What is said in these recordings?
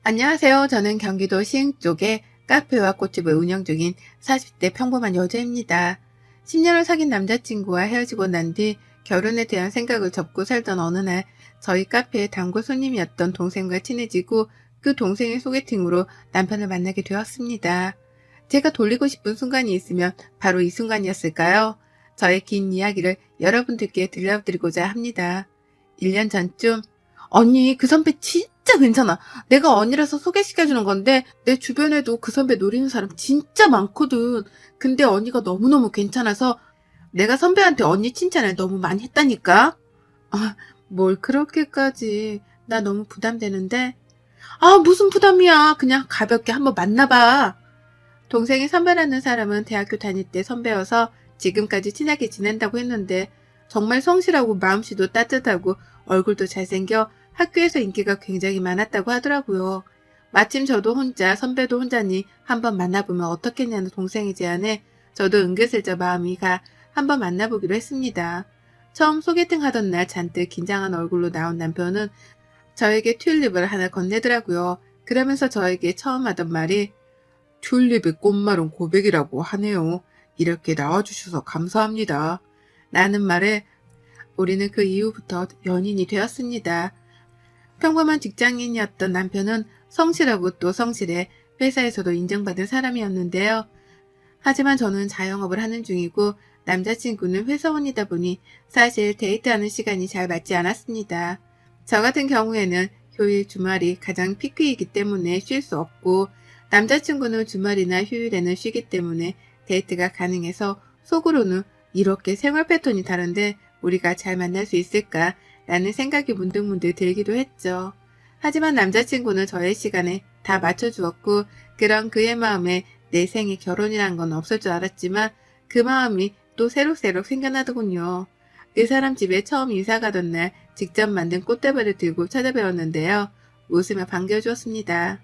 안녕하세요. 저는 경기도 시흥 쪽에 카페와 꽃집을 운영 중인 40대 평범한 여자입니다. 10년을 사귄 남자친구와 헤어지고 난 뒤 결혼에 대한 생각을 접고 살던 어느 날 저희 카페의 단골 손님이었던 동생과 친해지고 그 동생의 소개팅으로 남편을 만나게 되었습니다. 제가 돌리고 싶은 순간이 있으면 바로 이 순간이었을까요? 저의 긴 이야기를 여러분들께 들려드리고자 합니다. 1년 전쯤 언니 그 선배 진짜 괜찮아. 내가 언니라서 소개시켜주는 건데 내 주변에도 그 선배 노리는 사람 진짜 많거든. 근데 언니가 너무너무 괜찮아서 내가 선배한테 언니 칭찬을 너무 많이 했다니까. 아, 뭘 그렇게까지. 나 너무 부담되는데. 아, 무슨 부담이야. 그냥 가볍게 한번 만나봐. 동생이 선배라는 사람은 대학교 다닐 때 선배여서 지금까지 친하게 지낸다고 했는데 정말 성실하고 마음씨도 따뜻하고 얼굴도 잘생겨 학교에서 인기가 굉장히 많았다고 하더라고요. 마침 저도 혼자 선배도 혼자니 한번 만나보면 어떻겠냐는 동생의 제안에 저도 은근슬쩍 마음이 가 한번 만나보기로 했습니다. 처음 소개팅 하던 날 잔뜩 긴장한 얼굴로 나온 남편은 저에게 튤립을 하나 건네더라고요. 그러면서 저에게 처음 하던 말이 튤립의 꽃말은 고백이라고 하네요. 이렇게 나와주셔서 감사합니다. 라는 말에 우리는 그 이후부터 연인이 되었습니다. 평범한 직장인이었던 남편은 성실하고 또 성실해 회사에서도 인정받은 사람이었는데요. 하지만 저는 자영업을 하는 중이고 남자친구는 회사원이다 보니 사실 데이트하는 시간이 잘 맞지 않았습니다. 저 같은 경우에는 휴일 주말이 가장 피크이기 때문에 쉴 수 없고 남자친구는 주말이나 휴일에는 쉬기 때문에 데이트가 가능해서 속으로는 이렇게 생활 패턴이 다른데 우리가 잘 만날 수 있을까 라는 생각이 문득문득 들기도 했죠. 하지만 남자친구는 저의 시간에 다 맞춰주었고 그런 그의 마음에 내 생에 결혼이란 건 없을 줄 알았지만 그 마음이 또 새록새록 생겨나더군요. 그 사람 집에 처음 이사 가던 날 직접 만든 꽃다발을 들고 찾아뵈었는데요. 웃으며 반겨주었습니다.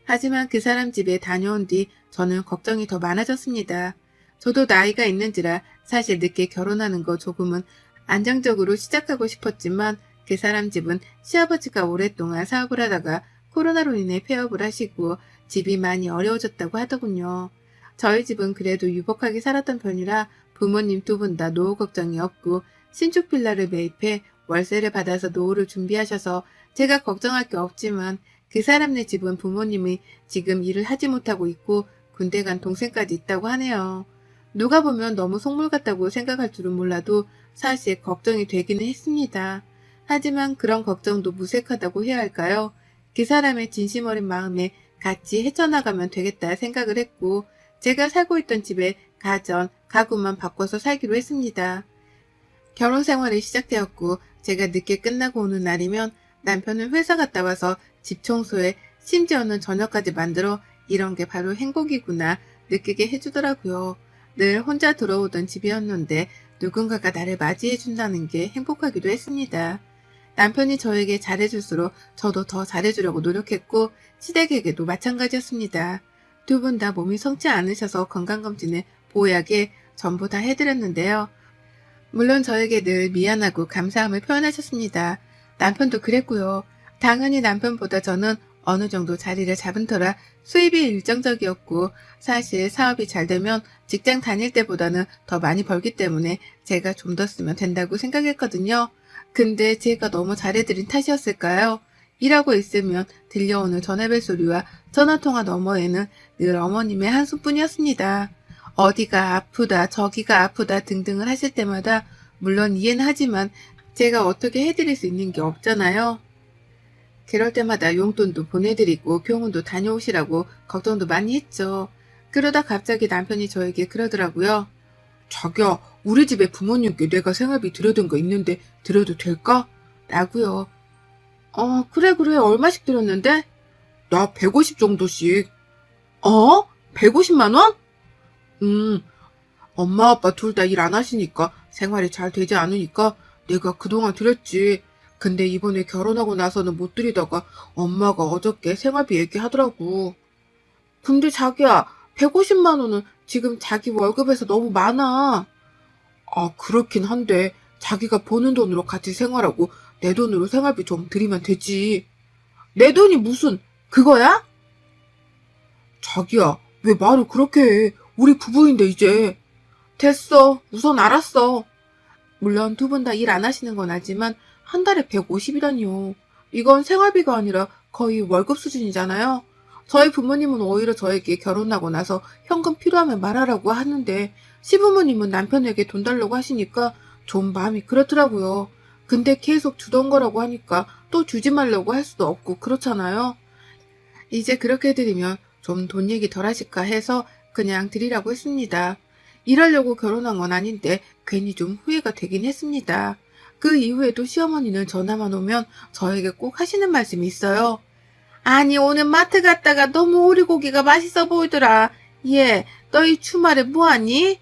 하지만 그 사람 집에 다녀온 뒤 저는 걱정이 더 많아졌습니다. 저도 나이가 있는지라 사실 늦게 결혼하는 거 조금은 안정적으로 시작하고 싶었지만 그 사람 집은 시아버지가 오랫동안 사업을 하다가 코로나로 인해 폐업을 하시고 집이 많이 어려워졌다고 하더군요. 저희 집은 그래도 유복하게 살았던 편이라 부모님 두 분 다 노후 걱정이 없고 신축 빌라를 매입해 월세를 받아서 노후를 준비하셔서 제가 걱정할 게 없지만 그 사람네 집은 부모님이 지금 일을 하지 못하고 있고 군대 간 동생까지 있다고 하네요. 누가 보면 너무 속물 같다고 생각할 줄은 몰라도 사실 걱정이 되기는 했습니다. 하지만 그런 걱정도 무색하다고 해야 할까요? 그 사람의 진심 어린 마음에 같이 헤쳐나가면 되겠다 생각을 했고 제가 살고 있던 집에 가전, 가구만 바꿔서 살기로 했습니다. 결혼 생활이 시작되었고 제가 늦게 끝나고 오는 날이면 남편은 회사 갔다 와서 집 청소에 심지어는 저녁까지 만들어 이런 게 바로 행복이구나 느끼게 해주더라고요. 늘 혼자 들어오던 집이었는데 누군가가 나를 맞이해준다는 게 행복하기도 했습니다. 남편이 저에게 잘해줄수록 저도 더 잘해주려고 노력했고 시댁에게도 마찬가지였습니다. 두 분 다 몸이 성치 않으셔서 건강검진을 보약에 전부 다 해드렸는데요. 물론 저에게 늘 미안하고 감사함을 표현하셨습니다. 남편도 그랬고요. 당연히 남편보다 저는 어느 정도 자리를 잡은 터라 수입이 일정적이었고 사실 사업이 잘 되면 직장 다닐 때보다는 더 많이 벌기 때문에 제가 좀 더 쓰면 된다고 생각했거든요. 근데 제가 너무 잘해드린 탓이었을까요? 일하고 있으면 들려오는 전화벨 소리와 전화통화 너머에는 늘 어머님의 한숨뿐이었습니다. 어디가 아프다 저기가 아프다 등등을 하실 때마다 물론 이해는 하지만 제가 어떻게 해드릴 수 있는 게 없잖아요. 그럴 때마다 용돈도 보내드리고 병원도 다녀오시라고 걱정도 많이 했죠. 그러다 갑자기 남편이 저에게 그러더라고요. 자기야, 우리 집에 부모님께 내가 생활비 드려둔 거 있는데 드려도 될까? 라고요. 그래 얼마씩 드렸는데? 나 150 정도씩. 150만 원? 엄마 아빠 둘 다 일 안 하시니까 생활이 잘 되지 않으니까 내가 그동안 드렸지. 근데 이번에 결혼하고 나서는 못 드리다가 엄마가 어저께 생활비 얘기하더라고. 근데 자기야, 150만 원은 지금 자기 월급에서 너무 많아. 그렇긴 한데 자기가 버는 돈으로 같이 생활하고 내 돈으로 생활비 좀 드리면 되지. 내 돈이 무슨 그거야? 자기야, 왜 말을 그렇게 해? 우리 부부인데 이제. 됐어. 우선 알았어. 물론 두 분 다 일 안 하시는 건 알지만 한 달에 150이라니요. 이건 생활비가 아니라 거의 월급 수준이잖아요. 저희 부모님은 오히려 저에게 결혼하고 나서 현금 필요하면 말하라고 하는데 시부모님은 남편에게 돈 달라고 하시니까 좀 마음이 그렇더라고요. 근데 계속 주던 거라고 하니까 또 주지 말라고 할 수도 없고 그렇잖아요. 이제 그렇게 해드리면 좀 돈 얘기 덜 하실까 해서 그냥 드리라고 했습니다. 이러려고 결혼한 건 아닌데 괜히 좀 후회가 되긴 했습니다. 그 이후에도 시어머니는 전화만 오면 저에게 꼭 하시는 말씀이 있어요. 아니 오늘 마트 갔다가 너무 오리고기가 맛있어 보이더라. 얘, 너희 주말에 뭐하니?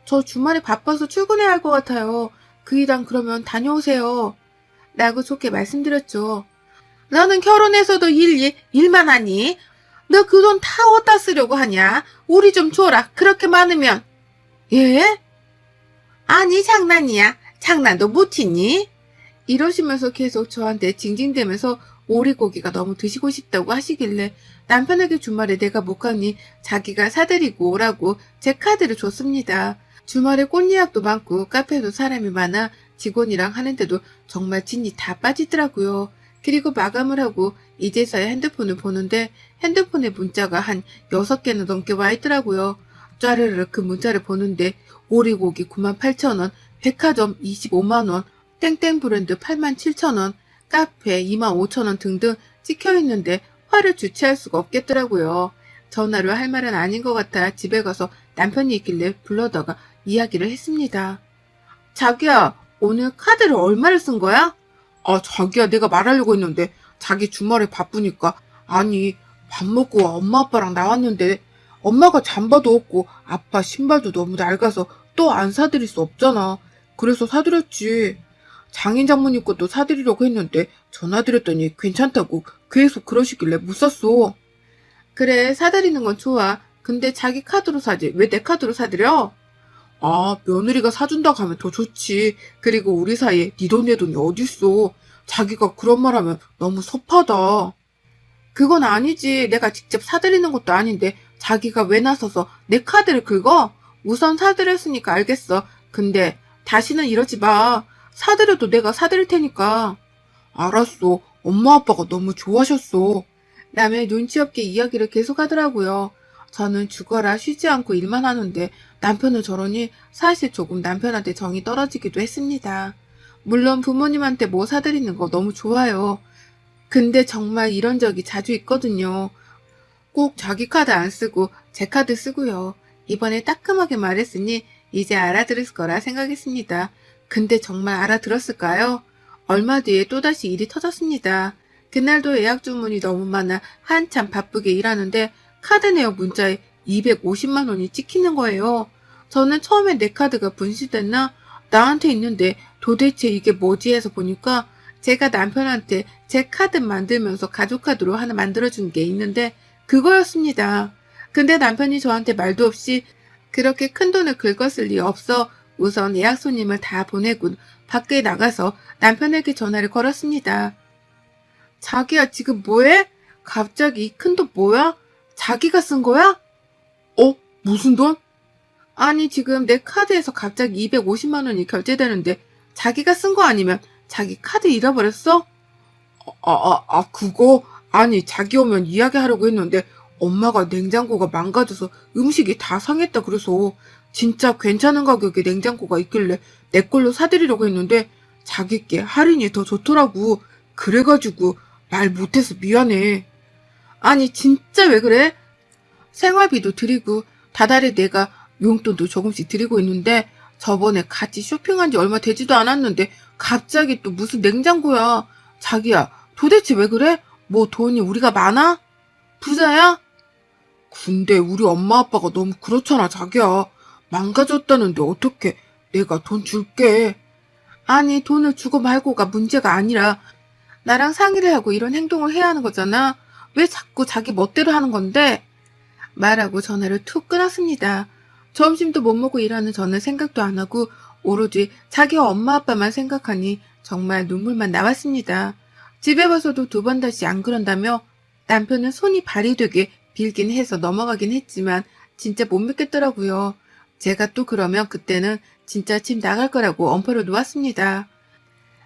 저 주말에 바빠서 출근해야 할 것 같아요. 그 일당 그러면 다녀오세요. 라고 좋게 말씀드렸죠. 너는 결혼해서도 일만 하니? 너 그 돈 다 어디다 쓰려고 하냐? 우리 좀 줘라. 그렇게 많으면. 예? 아니 장난이야. 장난도 못 치니? 이러시면서 계속 저한테 징징대면서 오리고기가 너무 드시고 싶다고 하시길래 남편에게 주말에 내가 못 가니 자기가 사드리고 오라고 제 카드를 줬습니다. 주말에 꽃 예약도 많고 카페도 사람이 많아 직원이랑 하는데도 정말 진이 다 빠지더라고요. 그리고 마감을 하고 이제서야 핸드폰을 보는데 핸드폰에 문자가 한 6개나 넘게 와 있더라고요. 짜르르 그 문자를 보는데 오리고기 98,000원, 백화점 25만원, 땡땡 브랜드 87,000원, 카페 25,000원 등등 찍혀있는데 화를 주체할 수가 없겠더라고요. 전화로 할 말은 아닌 것 같아 집에 가서 남편이 있길래 불러다가 이야기를 했습니다. 자기야, 오늘 카드를 얼마를 쓴 거야? 아, 자기야, 내가 말하려고 했는데, 자기 주말에 바쁘니까. 아니, 밥 먹고 엄마 아빠랑 나왔는데, 엄마가 잠바도 없고, 아빠 신발도 너무 낡아서 또 안 사드릴 수 없잖아. 그래서 사드렸지. 장인 장모님 것도 사드리려고 했는데, 전화드렸더니 괜찮다고 계속 그러시길래 못 샀어. 그래, 사드리는 건 좋아. 근데 자기 카드로 사지. 왜 내 카드로 사드려? 아, 며느리가 사준다고 하면 더 좋지. 그리고 우리 사이에 네 돈 내 돈이 어딨어. 자기가 그런 말 하면 너무 섭하다. 그건 아니지. 내가 직접 사드리는 것도 아닌데 자기가 왜 나서서 내 카드를 긁어? 우선 사드렸으니까 알겠어. 근데 다시는 이러지 마. 사드려도 내가 사드릴 테니까. 알았어. 엄마 아빠가 너무 좋아하셨어. 남의 눈치 없게 이야기를 계속하더라고요. 저는 죽어라 쉬지 않고 일만 하는데 남편은 저러니 사실 조금 남편한테 정이 떨어지기도 했습니다. 물론 부모님한테 뭐 사드리는 거 너무 좋아요. 근데 정말 이런 적이 자주 있거든요. 꼭 자기 카드 안 쓰고 제 카드 쓰고요. 이번에 따끔하게 말했으니 이제 알아들을 거라 생각했습니다. 근데 정말 알아들었을까요? 얼마 뒤에 또다시 일이 터졌습니다. 그날도 예약 주문이 너무 많아 한참 바쁘게 일하는데 카드 내역 문자에 250만 원이 찍히는 거예요. 저는 처음에 내 카드가 분실됐나? 나한테 있는데 도대체 이게 뭐지 해서 보니까 제가 남편한테 제 카드 만들면서 가족 카드로 하나 만들어준 게 있는데 그거였습니다. 근데 남편이 저한테 말도 없이 그렇게 큰 돈을 긁었을 리 없어 우선 예약 손님을 다 보내고 밖에 나가서 남편에게 전화를 걸었습니다. 자기야 지금 뭐해? 갑자기 이 큰 돈 뭐야? 자기가 쓴 거야? 무슨 돈? 아니 지금 내 카드에서 갑자기 250만 원이 결제되는데 자기가 쓴 거 아니면 자기 카드 잃어버렸어? 그거? 아니, 자기 오면 이야기하려고 했는데 엄마가 냉장고가 망가져서 음식이 다 상했다 그래서 진짜 괜찮은 가격에 냉장고가 있길래 내 걸로 사드리려고 했는데 자기께 할인이 더 좋더라고. 그래가지고 말 못해서 미안해. 아니 진짜 왜 그래? 생활비도 드리고 다달이 내가 용돈도 조금씩 드리고 있는데 저번에 같이 쇼핑한 지 얼마 되지도 않았는데 갑자기 또 무슨 냉장고야. 자기야 도대체 왜 그래? 뭐 돈이 우리가 많아? 부자야? 근데 우리 엄마 아빠가 너무 그렇잖아 자기야. 망가졌다는데 어떻게 내가 돈 줄게. 아니 돈을 주고 말고가 문제가 아니라 나랑 상의를 하고 이런 행동을 해야 하는 거잖아. 왜 자꾸 자기 멋대로 하는 건데? 말하고 전화를 툭 끊었습니다. 점심도 못 먹고 일하는 저는 생각도 안 하고 오로지 자기 엄마 아빠만 생각하니 정말 눈물만 나왔습니다. 집에 와서도 두 번 다시 안 그런다며 남편은 손이 발이 되게 빌긴 해서 넘어가긴 했지만 진짜 못 믿겠더라고요. 제가 또 그러면 그때는 진짜 집 나갈 거라고 엄포를 놓았습니다.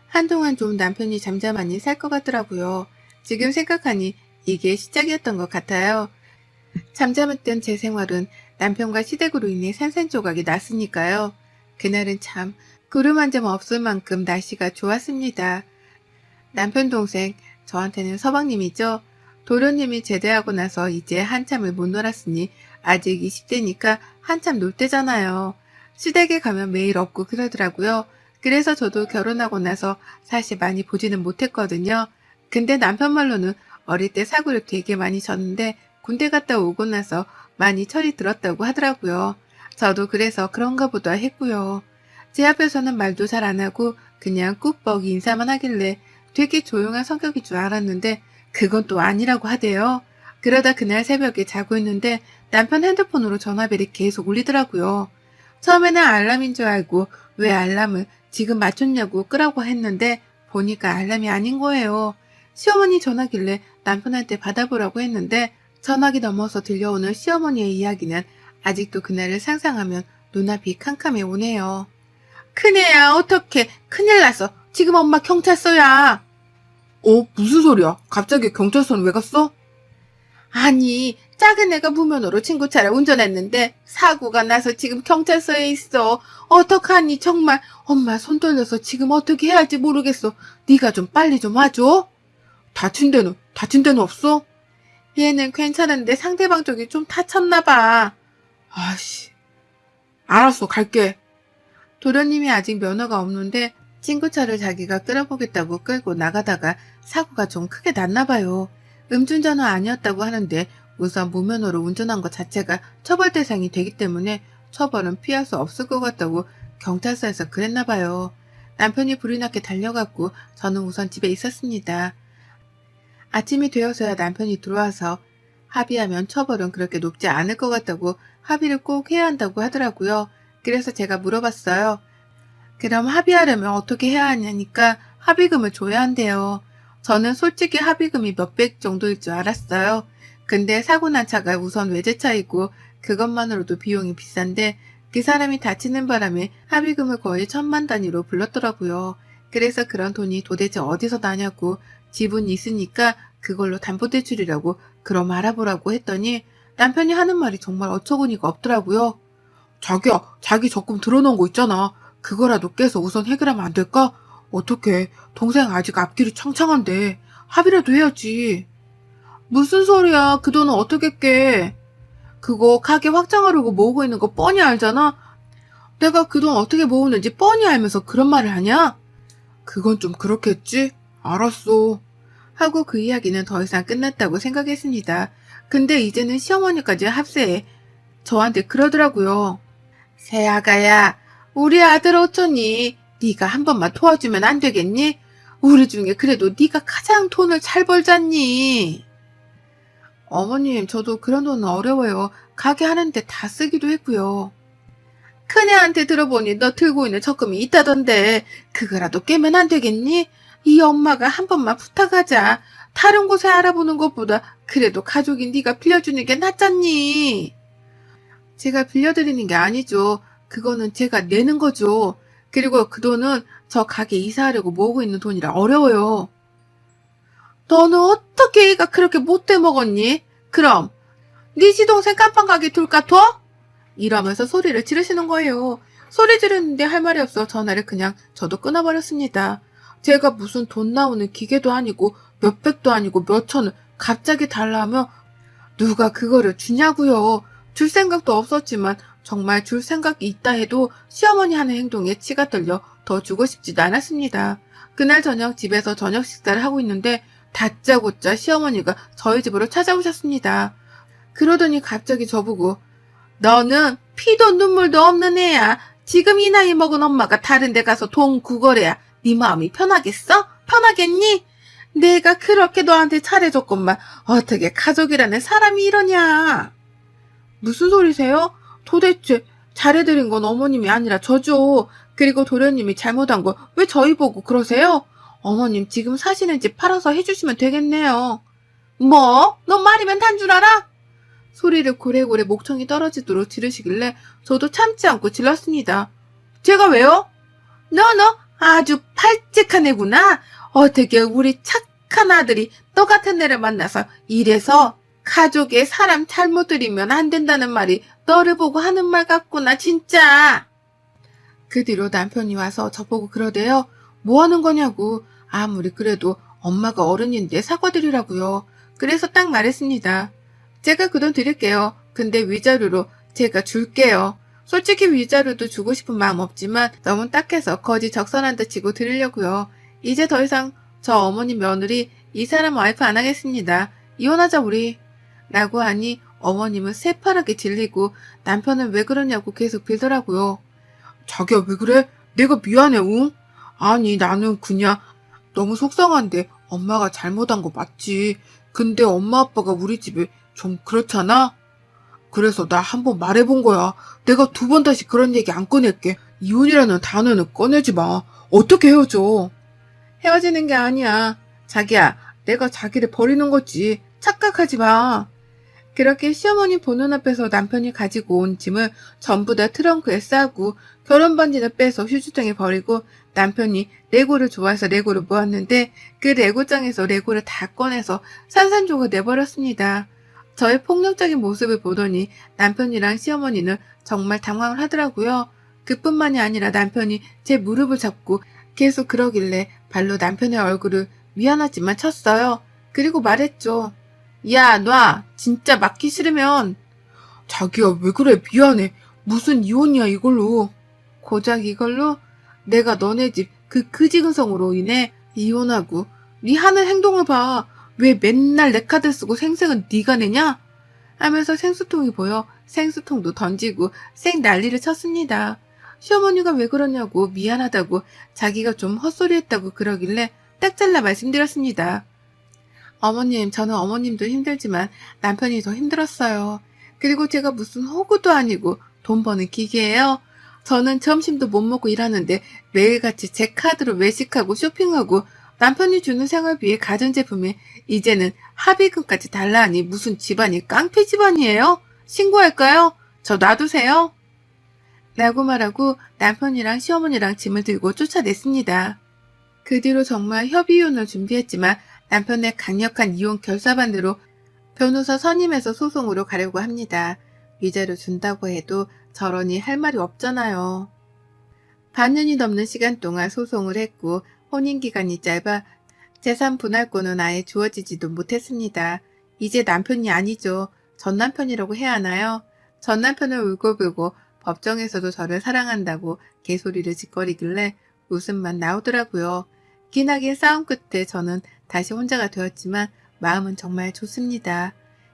한동안 좀 남편이 잠잠하니 살 것 같더라고요. 지금 생각하니 이게 시작이었던 것 같아요. 잠잠했던 제 생활은 남편과 시댁으로 인해 산산조각이 났으니까요. 그날은 참 구름 한 점 없을 만큼 날씨가 좋았습니다. 남편 동생, 저한테는 서방님이죠. 도련님이 제대하고 나서 이제 한참을 못 놀았으니 아직 20대니까 한참 놀 때잖아요. 시댁에 가면 매일 없고 그러더라고요. 그래서 저도 결혼하고 나서 사실 많이 보지는 못했거든요. 근데 남편 말로는 어릴 때 사고를 되게 많이 쳤는데 군대 갔다 오고 나서 많이 철이 들었다고 하더라고요. 저도 그래서 그런가 보다 했고요. 제 앞에서는 말도 잘 안 하고 그냥 꾹뻑 인사만 하길래 되게 조용한 성격일 줄 알았는데 그건 또 아니라고 하대요. 그러다 그날 새벽에 자고 있는데 남편 핸드폰으로 전화벨이 계속 울리더라고요. 처음에는 알람인 줄 알고 왜 알람을 지금 맞췄냐고 끄라고 했는데 보니까 알람이 아닌 거예요. 시어머니 전화길래 남편한테 받아보라고 했는데 전화기 넘어서 들려오는 시어머니의 이야기는 아직도 그날을 상상하면 눈앞이 캄캄해 오네요. 큰애야, 어떡해. 큰일 났어. 지금 엄마 경찰서야. 무슨 소리야? 갑자기 경찰서는 왜 갔어? 아니, 작은 애가 무면허로 친구 차를 운전했는데 사고가 나서 지금 경찰서에 있어. 어떡하니 정말. 엄마 손 떨려서 지금 어떻게 해야 할지 모르겠어. 네가 좀 빨리 좀 와줘. 다친 데는 없어? 얘는 괜찮은데 상대방 쪽이 좀 다쳤나 봐. 아씨. 알았어, 갈게. 도련님이 아직 면허가 없는데 친구 차를 자기가 끌어보겠다고 끌고 나가다가 사고가 좀 크게 났나 봐요. 음주운전은 아니었다고 하는데 우선 무면허로 운전한 것 자체가 처벌 대상이 되기 때문에 처벌은 피할 수 없을 것 같다고 경찰서에서 그랬나 봐요. 남편이 불이 나게 달려갔고 저는 우선 집에 있었습니다. 아침이 되어서야 남편이 들어와서 합의하면 처벌은 그렇게 높지 않을 것 같다고 합의를 꼭 해야 한다고 하더라고요. 그래서 제가 물어봤어요. 그럼 합의하려면 어떻게 해야 하냐니까 합의금을 줘야 한대요. 저는 솔직히 합의금이 몇백 정도일 줄 알았어요. 근데 사고 난 차가 우선 외제차이고 그것만으로도 비용이 비싼데 그 사람이 다치는 바람에 합의금을 거의 1,000만 단위로 불렀더라고요. 그래서 그런 돈이 도대체 어디서 나냐고 지분이 있으니까 그걸로 담보대출이라고 그럼 알아보라고 했더니 남편이 하는 말이 정말 어처구니가 없더라고요. 자기야, 자기 적금 들어놓은 거 있잖아. 그거라도 깨서 우선 해결하면 안 될까? 어떡해. 동생 아직 앞길이 창창한데 합의라도 해야지. 무슨 소리야. 그 돈은 어떻게 깨? 그거 가게 확장하려고 모으고 있는 거 뻔히 알잖아. 내가 그 돈 어떻게 모으는지 뻔히 알면서 그런 말을 하냐? 그건 좀 그렇겠지? 알았어. 하고 그 이야기는 더 이상 끝났다고 생각했습니다. 근데 이제는 시어머니까지 합세해 저한테 그러더라고요. 새아가야, 우리 아들 어쩌니? 네가 한 번만 도와주면 안 되겠니? 우리 중에 그래도 네가 가장 돈을 잘 벌잖니. 어머님, 저도 그런 돈은 어려워요. 가게 하는데 다 쓰기도 했고요. 큰애한테 들어보니 너 들고 있는 적금이 있다던데 그거라도 깨면 안 되겠니? 이 엄마가 한 번만 부탁하자. 다른 곳에 알아보는 것보다 그래도 가족인 네가 빌려주는 게 낫잖니. 제가 빌려드리는 게 아니죠. 그거는 제가 내는 거죠. 그리고 그 돈은 저 가게 이사하려고 모으고 있는 돈이라 어려워요. 너는 어떻게 애가 그렇게 못돼 먹었니? 그럼 네 시동생 깜빵 가게 둘까 둬? 이러면서 소리를 지르시는 거예요. 소리 지르는데 할 말이 없어 전화를 그냥 저도 끊어버렸습니다. 제가 무슨 돈 나오는 기계도 아니고 몇백도 아니고 몇천을 갑자기 달라하면 누가 그거를 주냐고요. 줄 생각도 없었지만 정말 줄 생각이 있다 해도 시어머니 하는 행동에 치가 떨려 더 주고 싶지도 않았습니다. 그날 저녁 집에서 저녁 식사를 하고 있는데 다짜고짜 시어머니가 저희 집으로 찾아오셨습니다. 그러더니 갑자기 저보고 너는 피도 눈물도 없는 애야. 지금 이 나이 먹은 엄마가 다른 데 가서 돈 구걸해야 네 마음이 편하겠어? 편하겠니? 내가 그렇게 너한테 잘해줬건만 어떻게 가족이라는 사람이 이러냐? 무슨 소리세요? 도대체 잘해드린 건 어머님이 아니라 저죠. 그리고 도련님이 잘못한 거 왜 저희 보고 그러세요? 어머님 지금 사시는 집 팔아서 해주시면 되겠네요. 뭐? 넌 말이면 탄 줄 알아? 소리를 고래고래 목청이 떨어지도록 지르시길래 저도 참지 않고 질렀습니다. 제가 왜요? 너 아주 팔찍한 애구나. 어떻게 우리 착한 아들이 너 같은 애를 만나서 이래서 가족에 사람 잘못 들이면 안 된다는 말이 너를 보고 하는 말 같구나 진짜. 그 뒤로 남편이 와서 저보고 그러대요. 뭐 하는 거냐고. 아무리 그래도 엄마가 어른인데 사과드리라고요. 그래서 딱 말했습니다. 제가 그 돈 드릴게요. 근데 위자료로 제가 줄게요. 솔직히 위자료도 주고 싶은 마음 없지만 너무 딱해서 거지 적선한다 치고 드리려고요. 이제 더 이상 저 어머니 며느리 이 사람 와이프 안 하겠습니다. 이혼하자 우리. 라고 하니 어머님은 새파랗게 질리고 남편은 왜 그러냐고 계속 빌더라고요. 자기야 왜 그래? 내가 미안해 응? 아니 나는 그냥 너무 속상한데 엄마가 잘못한 거 맞지. 근데 엄마 아빠가 우리 집에 좀 그렇잖아? 그래서 나 한번 말해본 거야. 내가 두 번 다시 그런 얘기 안 꺼낼게. 이혼이라는 단어는 꺼내지 마. 어떻게 헤어져? 헤어지는 게 아니야. 자기야, 내가 자기를 버리는 거지. 착각하지 마. 그렇게 시어머니 보는 앞에서 남편이 가지고 온 짐을 전부 다 트렁크에 싸고 결혼 반지는 빼서 휴지통에 버리고 남편이 레고를 좋아해서 레고를 모았는데 그 레고장에서 레고를 다 꺼내서 산산조각 내버렸습니다. 저의 폭력적인 모습을 보더니 남편이랑 시어머니는 정말 당황을 하더라고요. 그뿐만이 아니라 남편이 제 무릎을 잡고 계속 그러길래 발로 남편의 얼굴을 미안하지만 쳤어요. 그리고 말했죠. 야, 놔. 진짜 맞기 싫으면. 자기야, 왜 그래? 미안해. 무슨 이혼이야, 이걸로. 고작 이걸로? 내가 너네 집 그 그지근성으로 인해 이혼하고 네 하는 행동을 봐. 왜 맨날 내 카드 쓰고 생색은 네가 내냐? 하면서 생수통이 보여 생수통도 던지고 쌩 난리를 쳤습니다. 시어머니가 왜 그러냐고 미안하다고 자기가 좀 헛소리했다고 그러길래 딱 잘라 말씀드렸습니다. 어머님, 저는 어머님도 힘들지만 남편이 더 힘들었어요. 그리고 제가 무슨 호구도 아니고 돈 버는 기계예요. 저는 점심도 못 먹고 일하는데 매일같이 제 카드로 외식하고 쇼핑하고 남편이 주는 생활비에 가전제품에 이제는 합의금까지 달라 하니 무슨 집안이 깡패 집안이에요? 신고할까요? 저 놔두세요. 라고 말하고 남편이랑 시어머니랑 짐을 들고 쫓아냈습니다. 그 뒤로 정말 협의이혼을 준비했지만 남편의 강력한 이혼 결사반대로 변호사 선임해서 소송으로 가려고 합니다. 위자료 준다고 해도 저러니 할 말이 없잖아요. 반년이 넘는 시간 동안 소송을 했고 혼인기간이 짧아 재산 분할권은 아예 주어지지도 못했습니다. 이제 남편이 아니죠. 전 남편이라고 해야 하나요? 전 남편을 울고불고 법정에서도 저를 사랑한다고 개소리를 짓거리길래 웃음만 나오더라고요. 기나긴 싸움 끝에 저는 다시 혼자가 되었지만 마음은 정말 좋습니다.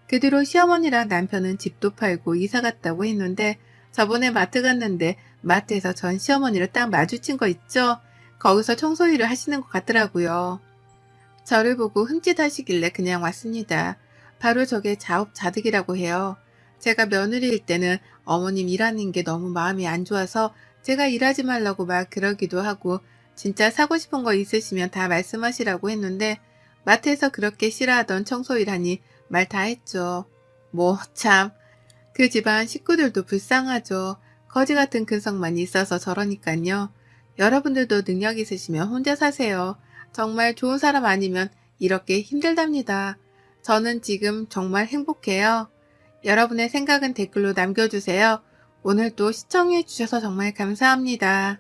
그 뒤로 시어머니랑 남편은 집도 팔고 이사 갔다고 했는데 저번에 마트 갔는데 마트에서 전 시어머니를 딱 마주친 거 있죠? 거기서 청소일을 하시는 것 같더라고요. 저를 보고 흠칫하시길래 그냥 왔습니다. 바로 저게 자업자득이라고 해요. 제가 며느리일 때는 어머님 일하는 게 너무 마음이 안 좋아서 제가 일하지 말라고 막 그러기도 하고 진짜 사고 싶은 거 있으시면 다 말씀하시라고 했는데 마트에서 그렇게 싫어하던 청소일 하니 말 다 했죠. 뭐 참, 그 집안 식구들도 불쌍하죠. 거지 같은 근성만 있어서 저러니깐요. 여러분들도 능력 있으시면 혼자 사세요. 정말 좋은 사람 아니면 이렇게 힘들답니다. 저는 지금 정말 행복해요. 여러분의 생각은 댓글로 남겨주세요. 오늘도 시청해주셔서 정말 감사합니다.